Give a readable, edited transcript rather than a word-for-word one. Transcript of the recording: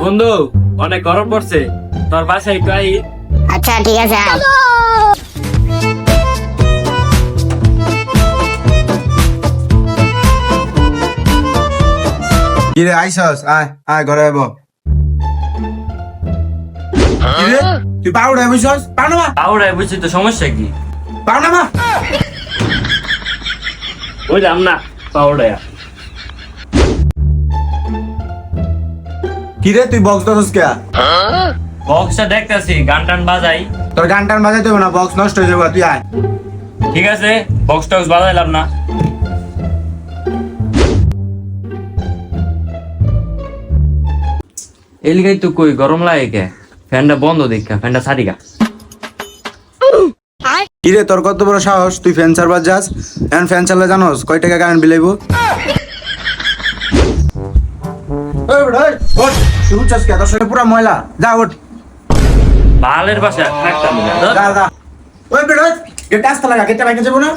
বন্ধু অনেক গরম পড়ছে, তোর বাসায় একটু আই। আচ্ছা ঠিক আছে আয়। কিরে আইসস? আয় আয় ঘরে আইব। কিরে তুই পাউডায় বসছস? পাও না মা, আউড়াই বুঝছি তো, সমস্যা কি? পাও না মা। বুঝলাম না পাউডায়া। কিরে তুই বক্স দছস কে? বক্সটা দেখতেছি, গান টান বাজাই। তোর গান টান বাজাইতে হবে না, বক্স নষ্ট হয়ে যাবে, তুই আয়। ঠিক আছে, বক্স টক্স বাজাইলাম না। এলিগাই তো কই গরম লাগে কে? ফ্যানটা বন্ধ দেখা, ফ্যানটা সারিগা। কিরে তোর কত বড় সাহস, তুই ফ্যান সার্ভার যাস? এখন ফ্যান চালালে জানোস কয় টাকা কারেন্ট বিল আইবো? ওই বেটা, ওই, ওঠ, তুই উঠছস কে? তোর শরীর পুরা ময়লা, যা ওঠ, বালের বাসা থাকতাম না। যা যা। ওই বেটা, ওই, গেটে আসতে লাগা, গেটে বাইকে যাবো না।